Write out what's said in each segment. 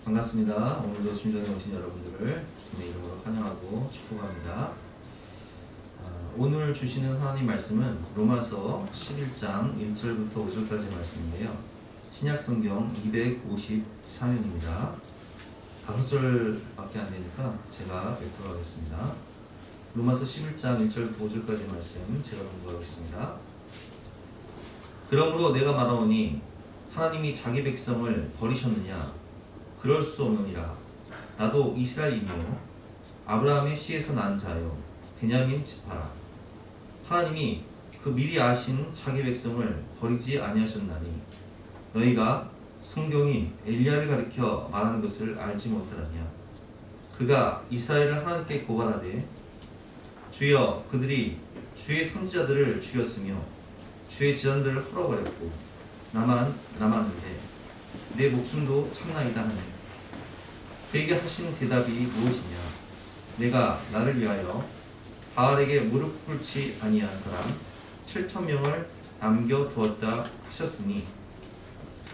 반갑습니다. 오늘도 심정에 오신 여러분들을 주님의 이름으로 환영하고 축복합니다. 오늘 주시는 하나님 말씀은 로마서 11장 1절부터 5절까지 말씀인데요. 신약성경 254면입니다. 5절밖에 안 되니까 제가 읽도록 하겠습니다. 로마서 11장 1절부터 5절까지 말씀 제가 공부하겠습니다. 그러므로 내가 말하오니 하나님이 자기 백성을 버리셨느냐? 그럴 수 없느니라. 나도 이스라엘이며 아브라함의 씨에서 난 자요 베냐민 지파라. 하나님이 그 미리 아신 자기 백성을 버리지 아니하셨나니 너희가 성경이 엘리야를 가리켜 말하는 것을 알지 못하느냐. 그가 이스라엘을 하나님께 고발하되 주여 그들이 주의 선지자들을 죽였으며 주의 제자들을 헐어버렸고 나만 남았는데 내 목숨도 참나이다 하네. 그에게 하신 대답이 무엇이냐. 내가 나를 위하여 바알에게 무릎 꿇지 아니한 사람 7,000명을 남겨두었다 하셨으니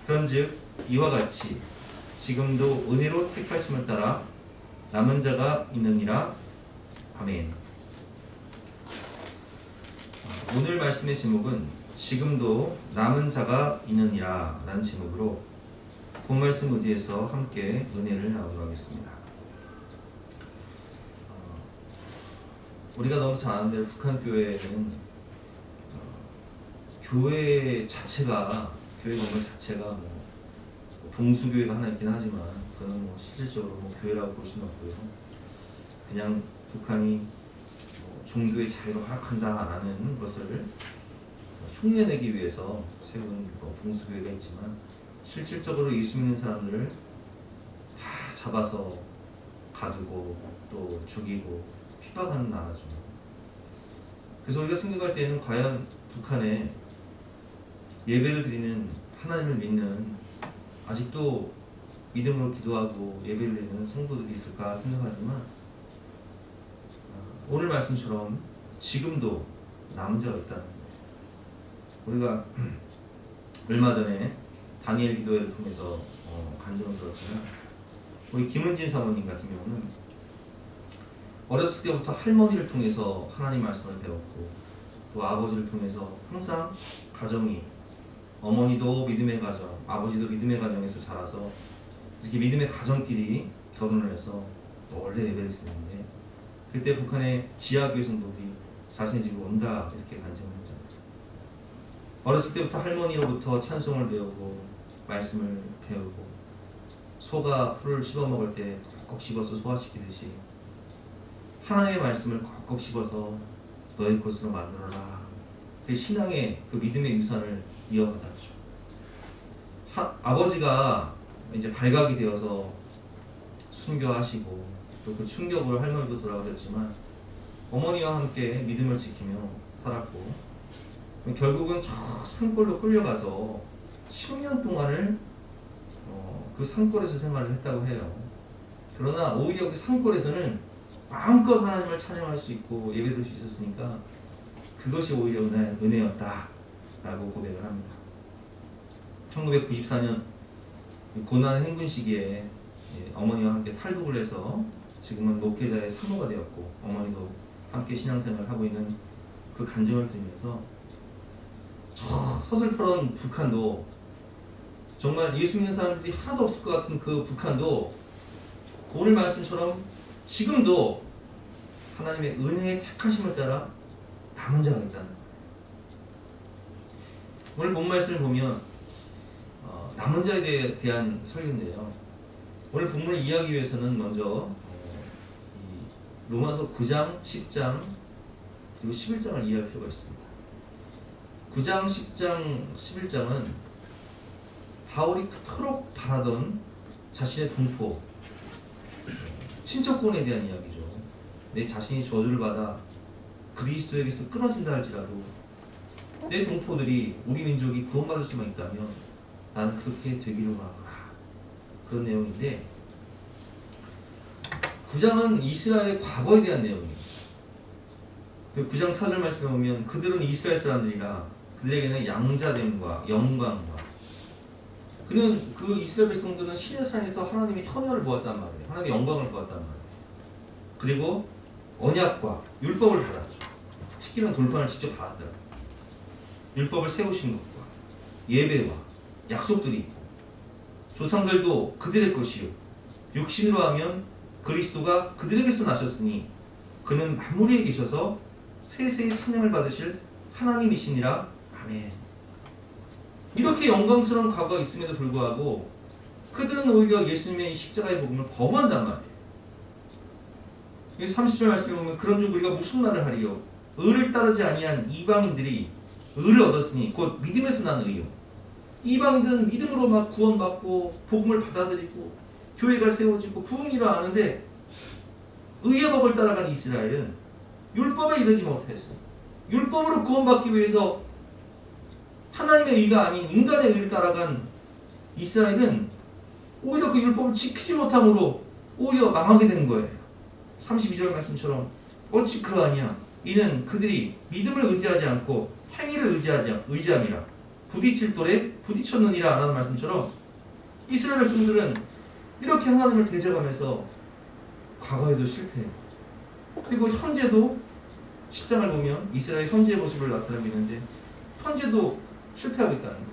그런즉 이와 같이 지금도 은혜로 택하심을 따라 남은 자가 있느니라. 아멘. 오늘 말씀의 제목은 지금도 남은 자가 있느니라 라는 제목으로 본 말씀 의지에서 함께 은혜를 나누도록 하겠습니다. 우리가 너무 잘 아는 대로 북한 교회는 교회 자체가 교회 건물 자체가 뭐 동수교회가 하나 있긴 하지만 그거는 뭐 실질적으로 뭐 교회라고 볼 수는 없고요. 그냥 북한이 종교의 자유를 허락한다라는 것을 흉내내기 위해서 세운 동수교회가 있지만 실질적으로 예수 믿는 사람들을 다 잡아서 가두고 또 죽이고 핍박하는 나라죠. 그래서 우리가 승격할 때는 과연 북한에 예배를 드리는 하나님을 믿는 아직도 믿음으로 기도하고 예배를 드리는 성도들이 있을까 생각하지만 오늘 말씀처럼 지금도 남은 자가 있다는 거예요. 우리가 얼마 전에 다니엘 기도회를 통해서 간증을 들었지만 우리 김은진 사모님 같은 경우는 어렸을 때부터 할머니를 통해서 하나님 말씀을 배웠고 또 아버지를 통해서 항상 가정이 어머니도 믿음의 가정, 아버지도 믿음의 가정에서 자라서 이렇게 믿음의 가정끼리 결혼을 해서 원래 예배를 드리는데 그때 북한의 지하교회 성도들이 자신의 집으로 온다 이렇게 간증을 했잖아요. 어렸을 때부터 할머니로부터 찬송을 배우고 말씀을 배우고 소가 풀을 씹어 먹을 때 꼭꼭 씹어서 소화시키듯이 하나님의 말씀을 꼭꼭 씹어서 너의 것으로 만들어라. 그 신앙의 그 믿음의 유산을 이어받았죠. 아버지가 이제 발각이 되어서 순교하시고 또 그 충격으로 할머니도 돌아가셨지만 어머니와 함께 믿음을 지키며 살았고 결국은 저 산골로 끌려가서 10년 동안을 그 산골에서 생활을 했다고 해요. 그러나 오히려 그 산골에서는 마음껏 하나님을 찬양할 수 있고 예배드릴 수 있었으니까 그것이 오히려 은혜였다라고 고백을 합니다. 1994년 고난 행군 시기에 어머니와 함께 탈북을 해서 지금은 목회자의 사모가 되었고 어머니도 함께 신앙생활을 하고 있는 그 간증을 들으면서 저 서슬퍼런 북한도 정말 예수 믿는 사람들이 하나도 없을 것 같은 그 북한도 오늘 말씀처럼 지금도 하나님의 은혜의 택하심을 따라 남은 자가 있다는 거예요. 오늘 본 말씀을 보면 남은 자에 대한 설교인데요. 오늘 본문을 이해하기 위해서는 먼저 로마서 9장, 10장 그리고 11장을 이해할 필요가 있습니다. 9장, 10장, 11장은 바울이 그토록 바라던 자신의 동포, 신척권에 대한 이야기죠. 내 자신이 저주를 받아 그리스도에게서 끊어진다 할지라도 내 동포들이 우리 민족이 구원받을 수만 있다면 나는 그렇게 되기를 원하노라. 그런 내용인데 9장은 이스라엘의 과거에 대한 내용이에요. 9장 4절 말씀에 보면 그들은 이스라엘 사람들이라 그들에게는 양자됨과 영광과 그는 그 이스라엘 백성들은 시내산에서 하나님의 현현을 보았단 말이에요. 하나님의 영광을 보았단 말이에요. 그리고 언약과 율법을 받았죠. 시키는 돌판을 직접 받았다. 율법을 세우신 것과 예배와 약속들이 있고 조상들도 그들의 것이요 육신으로 하면 그리스도가 그들에게서 나셨으니 그는 만물에 계셔서 세세의 찬양을 받으실 하나님이시니라. 아멘. 이렇게 영광스러운 과거가 있음에도 불구하고 그들은 오히려 예수님의 십자가의 복음을 거부한단 말이에요. 30절 말씀에 보면 그런즉 우리가 무슨 말을 하리요? 의를 따르지 아니한 이방인들이 의를 얻었으니 곧 믿음에서 난 의요. 이방인들은 믿음으로 막 구원받고 복음을 받아들이고 교회가 세워지고 부흥이라 하는데 의의 법을 따라간 이스라엘은 율법에 이르지 못했어요. 율법으로 구원받기 위해서 하나님의 의가 아닌 인간의 의를 따라간 이스라엘은 오히려 그 율법을 지키지 못함으로 오히려 망하게 된 거예요. 32절 말씀처럼 어찌 그러하냐 이는 그들이 믿음을 의지하지 않고 행위를 의지함이라 부딪힐 돌에 부딪혔느니라 라는 말씀처럼 이스라엘 백성들은 이렇게 하나님을 대적하면서 과거에도 실패해요. 그리고 현재도 10장을 보면 이스라엘 현재의 모습을 나타내고 있는데 현재도 실패하고 있다는 거예요.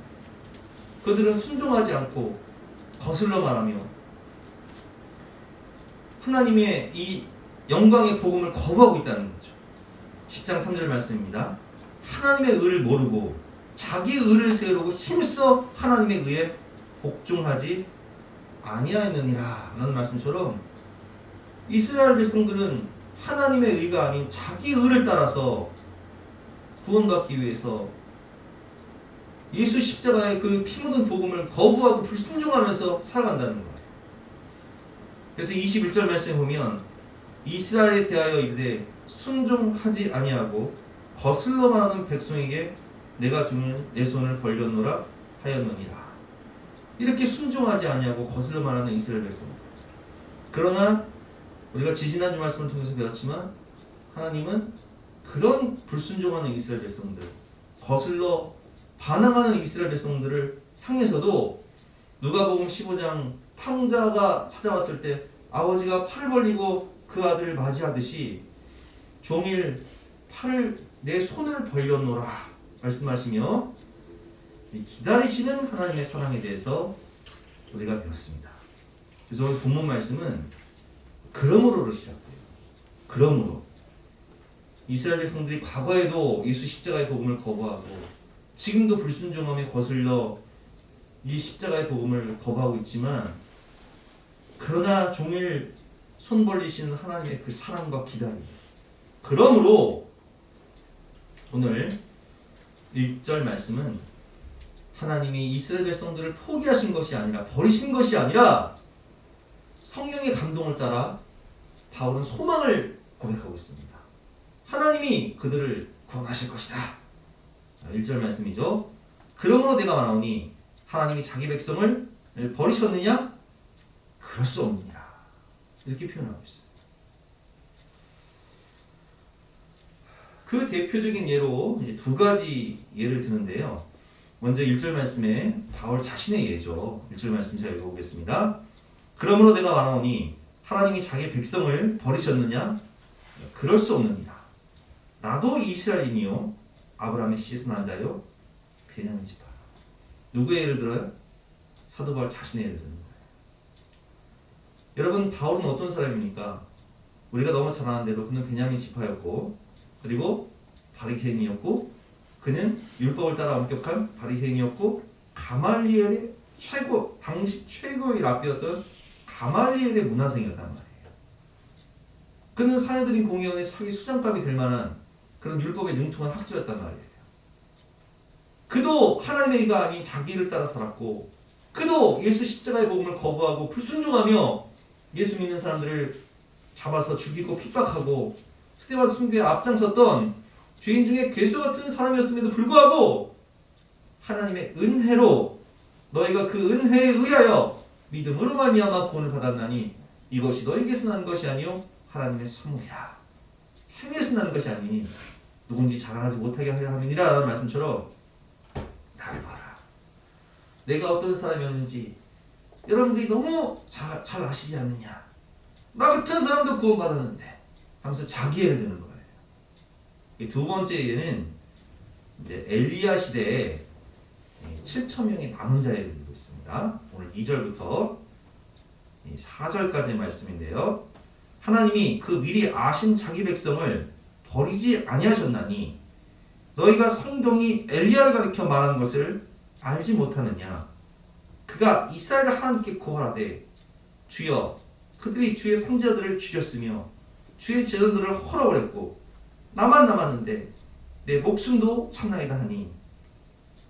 그들은 순종하지 않고 거슬러 말하며 하나님의 이 영광의 복음을 거부하고 있다는 거죠. 10장 3절 말씀입니다. 하나님의 의를 모르고 자기 의를 세우려고 힘써 하나님의 의에 복종하지 아니하였느니라 라는 말씀처럼 이스라엘 백성들은 하나님의 의가 아닌 자기 의를 따라서 구원받기 위해서 예수 십자가의 그 피 묻은 복음을 거부하고 불순종하면서 살아간다는 거예요. 그래서 21절 말씀에 보면 이스라엘에 대하여 이르되 순종하지 아니하고 거슬러 말하는 백성에게 내가 종일 내 손을 벌렸노라 하였느니라. 이렇게 순종하지 아니하고 거슬러 말하는 이스라엘 백성. 그러나 우리가 지지난주 말씀을 통해서 배웠지만 하나님은 그런 불순종하는 이스라엘 백성들, 거슬러 반항하는 이스라엘 백성들을 향해서도 누가복음 15장 탕자가 찾아왔을 때 아버지가 팔을 벌리고 그 아들을 맞이하듯이 종일 내 손을 벌렸노라 말씀하시며 기다리시는 하나님의 사랑에 대해서 우리가 배웠습니다. 그래서 오늘 본문 말씀은 그러므로로 시작돼요. 그러므로 이스라엘 백성들이 과거에도 예수 십자가의 복음을 거부하고 지금도 불순종하며 거슬러 이 십자가의 복음을 거부하고 있지만 그러나 종일 손 벌리시는 하나님의 그 사랑과 기다림. 그러므로 오늘 1절 말씀은 하나님이 이스라엘 백성들을 포기하신 것이 아니라 버리신 것이 아니라 성령의 감동을 따라 바울은 소망을 고백하고 있습니다. 하나님이 그들을 구원하실 것이다. 1절 말씀이죠. 그러므로 내가 말하오니 하나님이 자기 백성을 버리셨느냐? 그럴 수 없느니라. 이렇게 표현하고 있어요. 그 대표적인 예로 이제 두 가지 예를 드는데요. 먼저 1절 말씀에 바울 자신의 예죠. 1절 말씀 제가 읽어보겠습니다. 그러므로 내가 말하오니 하나님이 자기 백성을 버리셨느냐? 그럴 수 없느니라. 나도 이스라엘인이요 아브라함의 씨에서 난 자요 베냐민 지파. 누구의 예를 들어요? 사도 바울 자신의 예를 드는 거예요. 여러분 바울은 어떤 사람입니까? 우리가 너무 잘 아는 대로 그는 베냐민 지파였고 그리고 바리새인이었고 그는 율법을 따라 엄격한 바리새인이었고 가말리엘의 당시 최고의 랍비였던 가말리엘의 문화생이었단 말이에요. 그는 사내들인 공회원의 차기 수장감이 될 만한 그런 율법에 능통한 학자였단 말이에요. 그도 하나님의 의가 아닌 자기 일을 따라 살았고 그도 예수 십자가의 복음을 거부하고 불순종하며 예수 믿는 사람들을 잡아서 죽이고 핍박하고 스데반 순교에 앞장섰던 죄인 중에 괴수 같은 사람이었음에도 불구하고 하나님의 은혜로 너희가 그 은혜에 의하여 믿음으로 말미암아 구원을 받았나니 이것이 너희에게서 난 것이 아니요 하나님의 선물이라. 행위에서 나는 것이 아니니 누군지 자랑하지 못하게 하려 함이니라 라는 말씀처럼 나를 봐라. 내가 어떤 사람이었는지 여러분들이 너무 잘 아시지 않느냐. 나 같은 사람도 구원받았는데 하면서 자기애를 드는 거예요. 이 두 번째 예는 이제 엘리야 시대에 7천 명의 남은 자를 드리고 있습니다. 오늘 2절부터 4절까지의 말씀인데요. 하나님이 그 미리 아신 자기 백성을 버리지 아니하셨나니 너희가 성경이 엘리야를 가리켜 말하는 것을 알지 못하느냐. 그가 이스라엘을 하나님께 고발하되 주여 그들이 주의 선지자들을 죽였으며 주의 제자들을 헐어버렸고 나만 남았는데 내 목숨도 참나이다 하니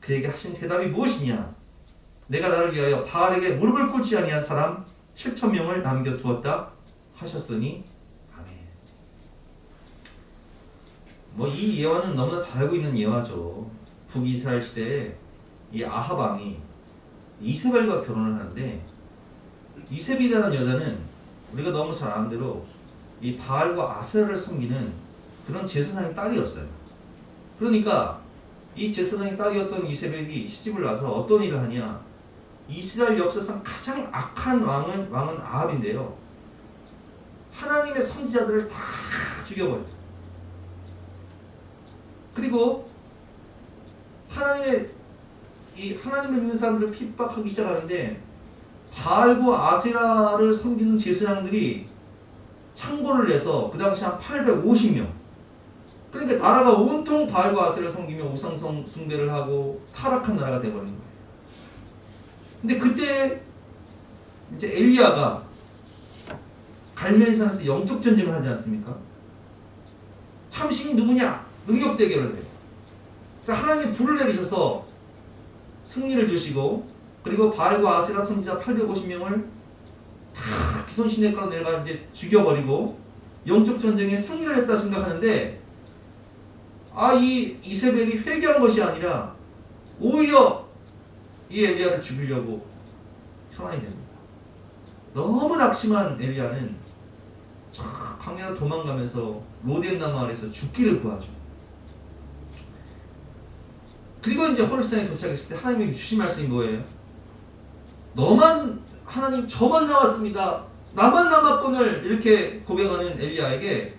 그에게 하신 대답이 무엇이냐. 내가 나를 위하여 바알에게 무릎을 꿇지 아니한 사람 7천 명을 남겨두었다 하셨으니 아멘. 이 예화는 너무나 잘 알고 있는 예화죠. 북이스라엘 시대에 이 아합 왕이 이세벨과 결혼을 하는데 이세벨이라는 여자는 우리가 너무 잘 아는 대로 이 바알과 아세라를 섬기는 그런 제사장의 딸이었어요. 그러니까 이 제사장의 딸이었던 이세벨이 시집을 나서 어떤 일을 하냐. 이스라엘 역사상 가장 악한 왕은 아합인데요. 하나님의 선지자들을 다 죽여버려요. 그리고 하나님을 믿는 사람들을 핍박하기 시작하는데 바알과 아세라를 섬기는 제사장들이 창고를 내서 그 당시 한 850명. 그러니까 나라가 온통 바알과 아세라를 섬기며 우상성 숭배를 하고 타락한 나라가 되어버린 거예요. 근데 그때 이제 엘리야가 갈멜산에서 영적 전쟁을 하지 않습니까? 참신이 누구냐? 능력 대결을 해요. 그러니까 하나님 불을 내리셔서 승리를 주시고 그리고 바알과 아세라 선지자 850명을 다 기손 시내가로 내려가 이제 죽여버리고 영적 전쟁에 승리를 했다 생각하는데 이 이세벨이 회개한 것이 아니라 오히려 이 엘리야를 죽이려고 현안이 됩니다. 너무 낙심한 엘리야는 광야로 도망가면서 로뎀 나무 아래서 죽기를 구하죠. 그리고 이제 호렙산에 도착했을 때 하나님이 주신 말씀이 뭐예요? 하나님 저만 남았습니다. 나만 남았거늘 이렇게 고백하는 엘리야에게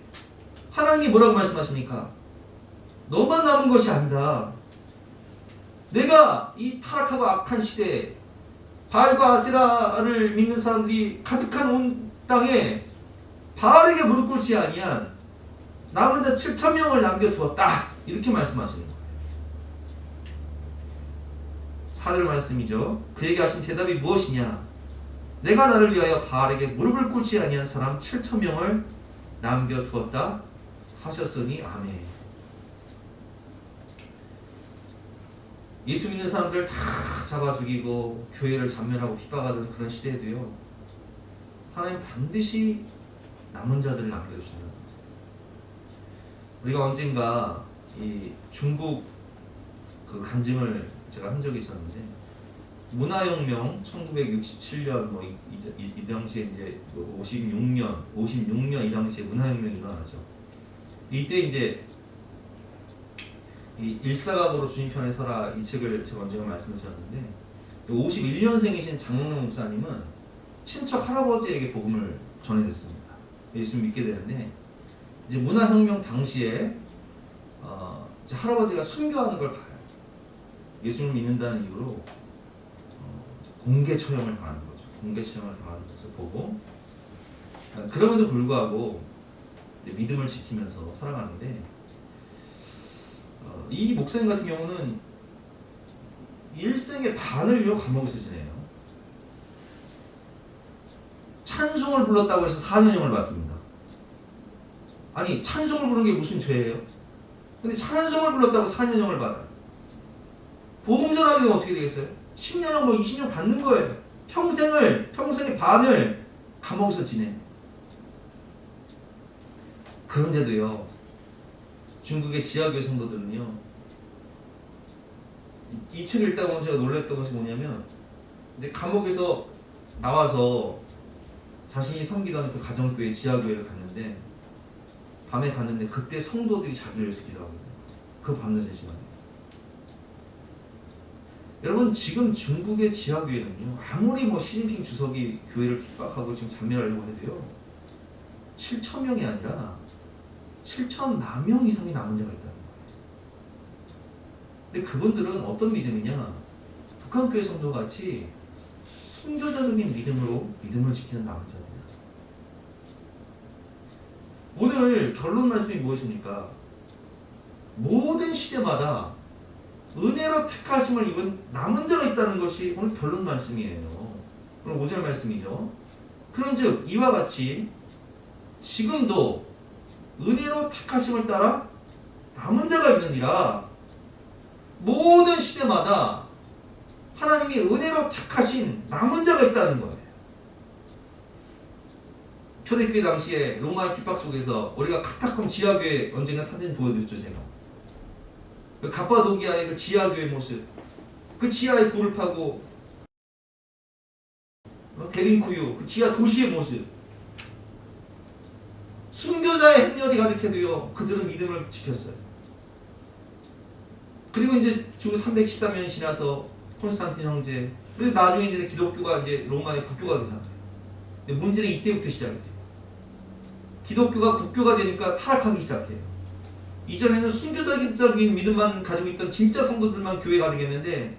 하나님이 뭐라고 말씀하십니까? 너만 남은 것이 아니다. 내가 이 타락하고 악한 시대에 바알과 아세라를 믿는 사람들이 가득한 온 땅에 바알에게 무릎 꿇지 아니한 남은 자 7천 명을 남겨두었다. 이렇게 말씀하시는 거예요. 4절 말씀이죠. 그에게 하신 대답이 무엇이냐. 내가 나를 위하여 바알에게 무릎을 꿇지 아니한 사람 7천 명을 남겨두었다 하셨으니 아멘. 예수 믿는 사람들 다 잡아 죽이고 교회를 잔멸하고 핍박하던 그런 시대에도요. 하나님 반드시 남은 자들을 남겨주신다. 우리가 언젠가 이 중국 그 간증을 제가 한 적이 있었는데 문화혁명 1967년 이 당시에 이제 56년 이 당시에 문화혁명이 일어나죠. 이때 이제 이 일사각오로 주님 편에 서라 이 책을 제가 언제가 말씀드렸는데 51년생이신 장롱 목사님은 친척 할아버지에게 복음을 전해줬습니다. 예수 믿게 되는데 이제 문화혁명 당시에 이제 할아버지가 순교하는 걸 봐요. 예수를 믿는다는 이유로 공개 처형을 당하는 거죠. 공개 처형을 당하는 것을 보고 그럼에도 불구하고 믿음을 지키면서 살아가는데 이 목사님 같은 경우는 일생의 반을요 감옥에서 지내요. 찬송을 불렀다고 해서 4년형을 받습니다. 아니 찬송을 부르는 게 무슨 죄예요? 근데 찬송을 불렀다고 4년형을 받아요. 복음 전하게 되면 어떻게 되겠어요? 10년형 20년 받는 거예요. 평생의 반을 감옥에서 지내. 그런데도요 중국의 지하교회 성도들은요 이 책을 읽다 보면 제가 놀랐던 것이 뭐냐면 이제 감옥에서 나와서 자신이 섬기던 그 가정교회 지하교회를 갔는데 밤에 갔는데 그때 성도들이 자기를 위해서 기도하거든요. 그 밤늦은 시간에 여러분 지금 중국의 지하교회는요, 아무리 뭐 시진핑 주석이 교회를 핍박하고 지금 잔멸하려고 해도요, 7천 명이 아니라 7천만 명 이상의 남은 자가 있다는 거예요. 근데 그분들은 어떤 믿음이냐, 북한교회 성도같이 순교자적인 믿음으로 믿음을 지키는 남은 자입니다. 오늘 결론 말씀이 무엇입니까? 모든 시대마다 은혜로 택하심을 입은 남은 자가 있다는 것이 오늘 결론 말씀이에요. 오늘 5절 말씀이죠. 그런즉 이와 같이 지금도 은혜로 택하심을 따라 남은 자가 있느니라. 모든 시대마다 하나님이 은혜로 택하신 남은 자가 있다는 거예요. 초대교회 당시에 로마의 핍박 속에서 우리가 카타콤 지하교회 언젠가 사진 보여드렸죠, 제가. 그 갑바도기아의 그 지하교회 모습, 그 지하에 굴을 파고 데린쿠유 그 지하 도시의 모습, 순교자의 행렬이 가득해도요 그들은 믿음을 지켰어요. 그리고 이제 주 313년이 지나서 콘스탄틴 형제, 그래서 나중에 이제 기독교가 이제 로마의 국교가 되잖아요. 근데 문제는 이때부터 시작돼요. 기독교가 국교가 되니까 타락하기 시작해요. 이전에는 순교적인 믿음만 가지고 있던 진짜 성도들만 교회가 되겠는데,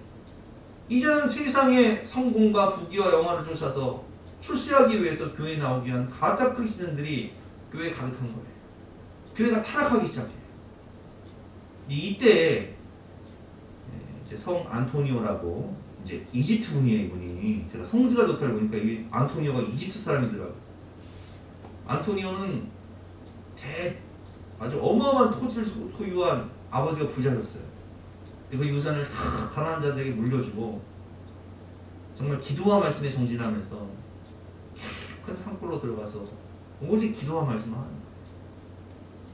이제는 세상의 성공과 부귀와 영화를 쫓아서 출세하기 위해서 교회에 나오기 위한 가짜 크리스천들이 교회에 가득한 거예요. 교회가 타락하기 시작해요. 이때 이제 성 안토니오라고 이제 이집트 분이에요. 이분이 제가 성지가 좋다고 보니까 이 안토니오가 이집트 사람이더라고요. 안토니오는 아주 어마어마한 토지를 소유한 아버지가 부자였어요. 그 유산을 다 가난한 자들에게 물려주고 정말 기도와 말씀에 정진하면서 큰 산골로 들어가서 오직 기도와 말씀만 하는 거예요.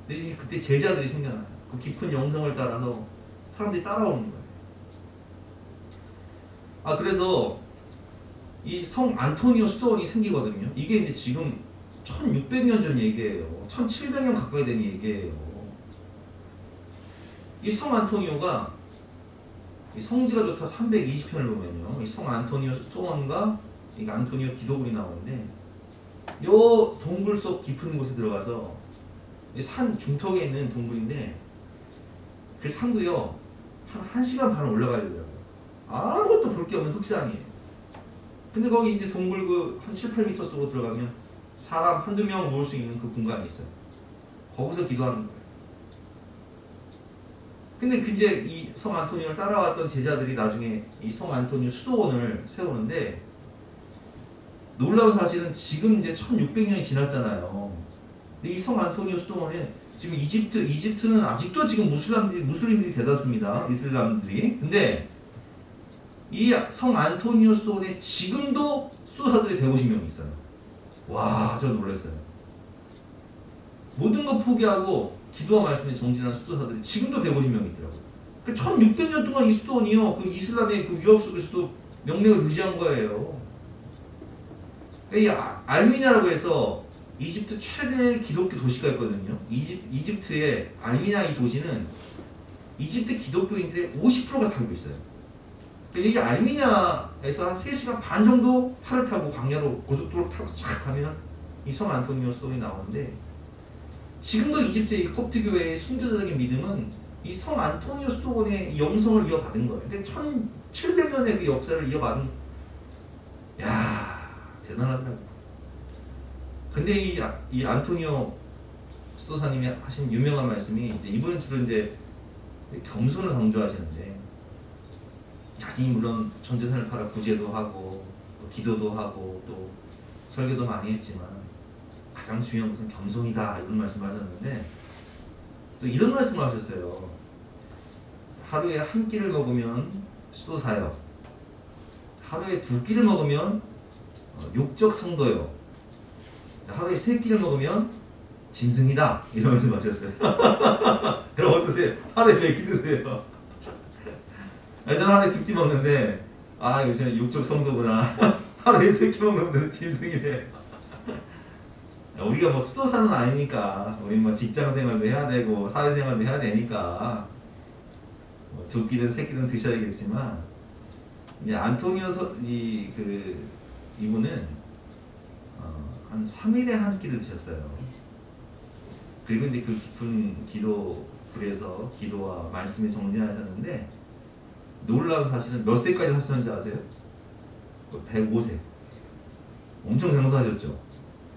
근데 그때 제자들이 생겨나요. 그 깊은 영성을 따라서 사람들이 따라오는 거예요. 그래서 이 성 안토니오 수도원이 생기거든요. 이게 이제 지금 1600년 전 얘기예요. 1700년 가까이 된 얘기예요. 이 성 안토니오가 이 성지가 좋다 320편을 보면요, 이 성 안토니오 수도원과 이 안토니오 기도굴이 나오는데, 요 동굴 속 깊은 곳에 들어가서 산 중턱에 있는 동굴인데, 그 산도요 한 1시간 반 올라가야 되더라고요. 아무것도 볼 게 없는 흑산이에요. 근데 거기 이제 동굴 그 한 7, 8m 속으로 들어가면 사람 한두 명 모을 수 있는 그 공간이 있어요. 거기서 기도하는 거예요. 근데 이제 이 성 안토니오를 따라왔던 제자들이 나중에 이 성 안토니오 수도원을 세우는데, 놀라운 사실은 지금 이제 1600년이 지났잖아요. 근데 이 성 안토니오 수도원에 지금 이집트는 아직도 지금 무슬림들이 대다수입니다. 이슬람들이. 근데 이 성 안토니오 수도원에 지금도 수도사들이 150명 있어요. 와, 저 놀랐어요. 모든 거 포기하고 기도와 말씀에 정진하는 수도사들이 지금도 150명 있더라고요. 그러니까 1600년 동안 이 수도원이요, 그 이슬람의 그 위협 속에서도 명맥을 유지한 거예요. 이 알미냐라고 해서 이집트 최대 기독교 도시가 있거든요. 이집트의 알미냐 이 도시는 이집트 기독교인들의 50%가 살고 있어요. 이게 알미냐에서 한 3시간 반 정도 차를 타고 광야로 고속도로 타고 쫙 가면 이 성 안토니오 수도원이 나오는데, 지금도 이집트의 콥트 교회의 순교자적인 믿음은 이 성 안토니오 수도원의 영성을 이어받은 거예요. 근데 1700년의 그 역사를 이어받은, 야, 대단하더라고요. 근데 이 안토니오 수도사님이 하신 유명한 말씀이, 이제 이분은 주로 이제 겸손을 강조하시는데, 자신이 물론 전 재산을 팔아 구제도 하고 또 기도도 하고 또 설교도 많이 했지만 가장 중요한 것은 겸손이다, 이런 말씀을 하셨는데, 또 이런 말씀을 하셨어요. 하루에 한 끼를 먹으면 수도사요, 하루에 2끼를 먹으면 육적 성도요, 하루에 3끼를 먹으면 짐승이다, 이런 말씀 하셨어요. 여러분 어떠세요? 하루에 몇 끼 드세요? 저는 하루에 2끼 먹는데, 이거 진짜 육적 성도구나. 하루에 3끼 먹는 분들은 짐승이래. 우리가 뭐 수도사는 아니니까, 우리 뭐 직장 생활도 해야 되고 사회생활도 해야 되니까 뭐 2끼든 3끼든 드셔야겠지만, 이제 안토니오 이분은 한 3일에 한 끼를 드셨어요. 그리고 이제 그 깊은 기도불에서 기도와 말씀에 정진하셨는데 놀라운 사실은 몇 세까지 사셨는지 아세요? 105세. 엄청 장수하셨죠.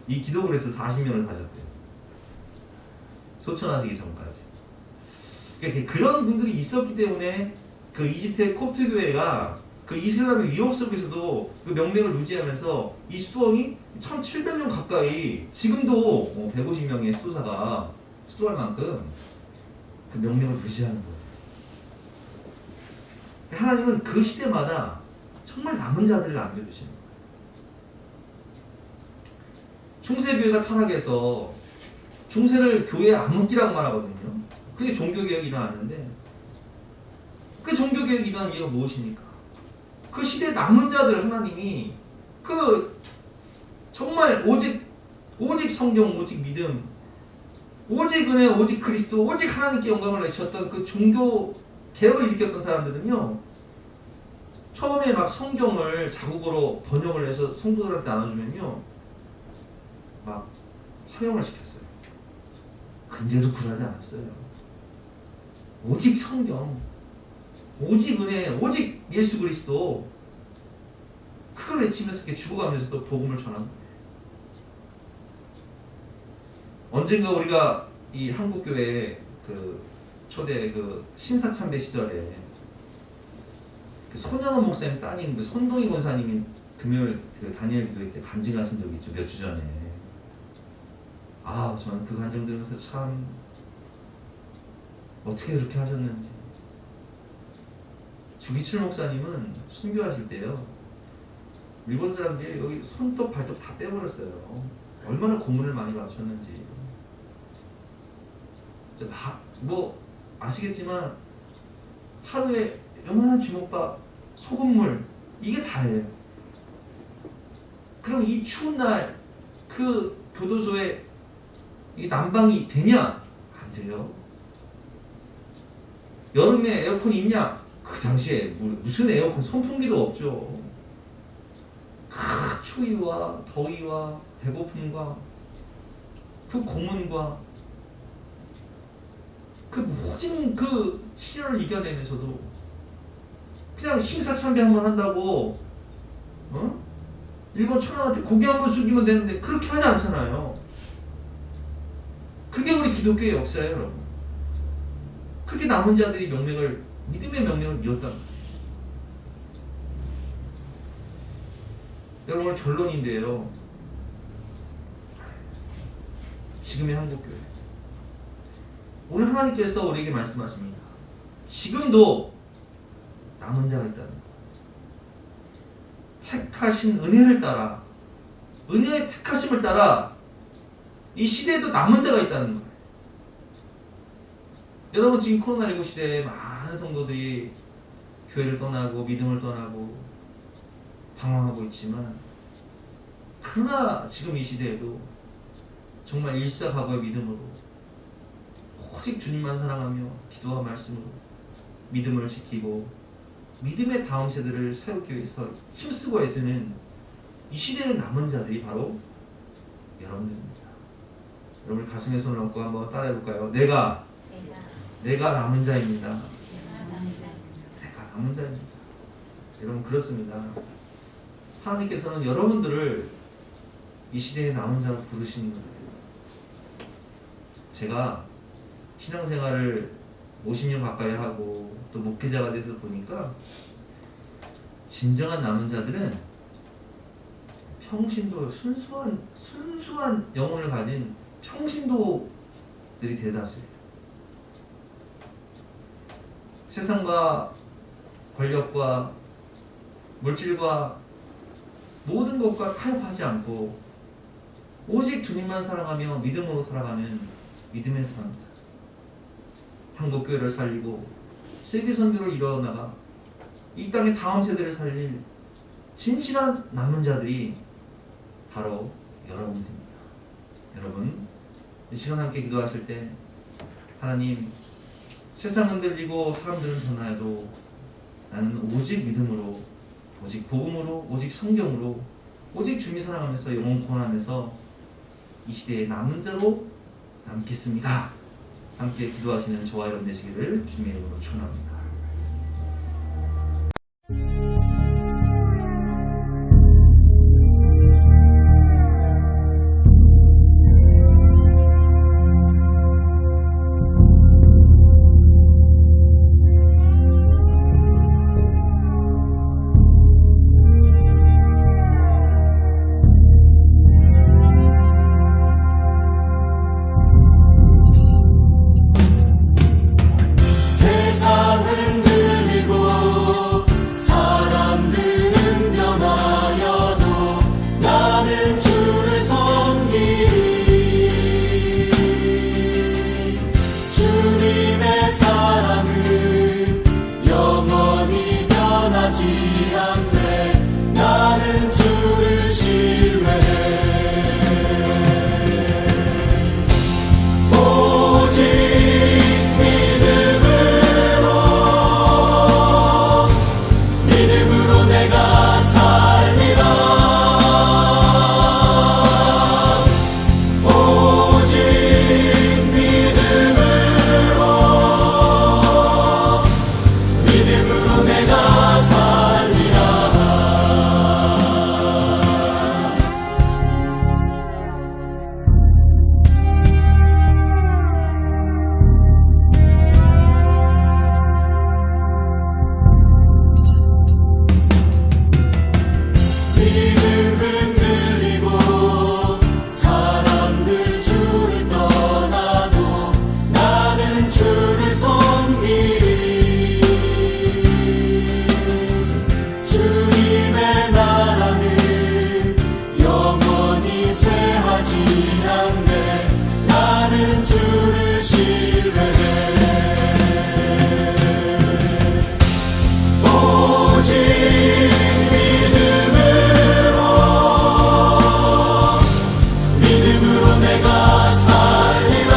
이 기도불에서 40년을 사셨대요. 소천하시기 전까지. 그러니까 그런 분들이 있었기 때문에 그 이집트의 콥트 교회가 그 이슬람의 위협 속에서도 그 명맥을 유지하면서 이 수도원이 1700년 가까이 지금도 150명의 수도사가 수도할 만큼 그 명맥을 유지하는 거예요. 하나님은 그 시대마다 정말 남은 자들을 남겨주시는 거예요. 중세교회가 타락해서 중세를 교회의 암흑기라고 말하거든요. 그게 종교개혁이 일어났는데 그 종교개혁이 일어난 이유가 무엇입니까? 그 시대의 남은 자들 하나님이 그 정말 오직 성경, 오직 믿음, 오직 은혜, 오직 그리스도, 오직 하나님께 영광을 외쳤던 그 종교 개혁을 일으켰던 사람들은요, 처음에 막 성경을 자국어로 번역을 해서 성도들한테 나눠주면요, 막 허용을 시켰어요. 근데도 굴하지 않았어요. 오직 성경, 오직 은혜, 오직 예수 그리스도, 그걸 외치면서 이렇게 죽어가면서 또 복음을 전한 거예요. 언젠가 우리가 이 한국교회 그 초대 그 신사참배 시절에 그 손양원 목사님 따님 그 손동희 권사님이 금요일 그 다니엘 기도회 때 간증하신 적이 있죠. 몇 주 전에. 아, 저는 그 간증 들으면서 참 어떻게 그렇게 하셨는지. 주기철 목사님은 순교하실 때요, 일본 사람들이 여기 손톱 발톱 다 빼버렸어요. 얼마나 고문을 많이 받으셨는지. 뭐 아시겠지만 하루에 요만한 주먹밥, 소금물, 이게 다예요. 그럼 이 추운 날 그 교도소에 이 난방이 되냐? 안 돼요. 여름에 에어컨이 있냐? 그 당시에 무슨 에어컨, 선풍기도 없죠. 그 추위와 더위와 배고픔과 그 고문과 그 모진 그 시련을 이겨내면서도 그냥 신사참배 한번 한다고 일본 천황한테 고개 한번 숙이면 되는데 그렇게 하지 않잖아요. 그게 우리 기독교의 역사예요, 여러분. 그렇게 남은 자들이 믿음의 명령을 이었단 말이에요. 여러분, 오늘 결론인데요, 지금의 한국교회, 오늘 하나님께서 우리에게 말씀하십니다. 지금도 남은 자가 있다는 것. 택하신 은혜를 따라, 은혜의 택하심을 따라 이 시대에도 남은 자가 있다는 거예요. 여러분, 지금 코로나19 시대에 많은 성도들이 교회를 떠나고 믿음을 떠나고 방황하고 있지만, 그러나 지금 이 시대에도 정말 일사각오의 믿음으로 오직 주님만 사랑하며 기도와 말씀으로 믿음을 지키고 믿음의 다음 세대를 세우기 위해서 힘쓰고 애쓰는 이 시대의 남은 자들이 바로 여러분들입니다. 여러분, 가슴에 손을 얹고 한번 따라해볼까요? 내가 남은 자입니다. 내가 남은 자입니다. 여러분, 그렇습니다. 하나님께서는 여러분들을 이 시대의 남은 자로 부르시는 거예요. 제가 신앙생활을 50년 가까이 하고 또 목회자가 돼서 보니까 진정한 남은 자들은 평신도, 순수한 영혼을 가진 평신도들이 대다수예요. 세상과 권력과 물질과 모든 것과 타협하지 않고 오직 주님만 사랑하며 믿음으로 살아가는 믿음의 사람입니다. 한국교회를 살리고 세계 선교를 이뤄나가 이 땅의 다음 세대를 살릴 진실한 남은 자들이 바로 여러분들입니다. 여러분, 이 시간 함께 기도하실 때 하나님, 세상은 흔들리고 사람들은 변화해도 나는 오직 믿음으로 오직 복음으로, 오직 성경으로, 오직 주님 사랑하면서 영혼 구원하면서 이 시대에 남은 자로 남겠습니다. 함께 기도하시는 저와 여러분 되시기를 주님의 이름으로 축원합니다. 세상은 들리고 사람들은 변하여도 나는 주를 섬기리. 주님의 사랑은 영원히 변하지 않네. 나는 주를 신뢰해. 오직 내가 살리라. 오직 믿음으로 내가 살리라. 믿음 흔들리고 사람들 주를 떠나도 나는 주를 섬기리. 주님의 나라는 영원히 쇠하지 않네. 나는 주를 신뢰해. 오직 내가 살리라.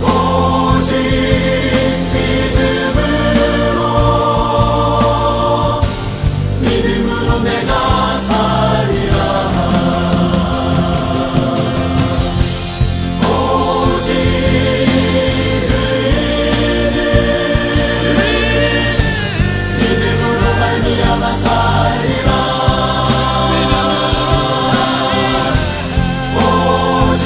오직 믿음으로 내가 살리라. 오직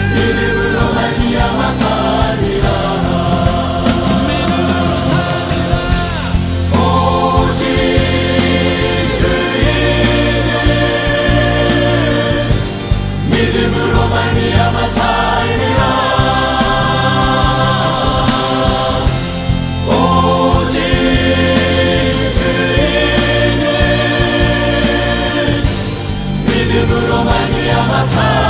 믿음으로 말미암아 살리라. 믿음으로 말미암아 살리라. 오직 믿음으로 말미암아 살리라.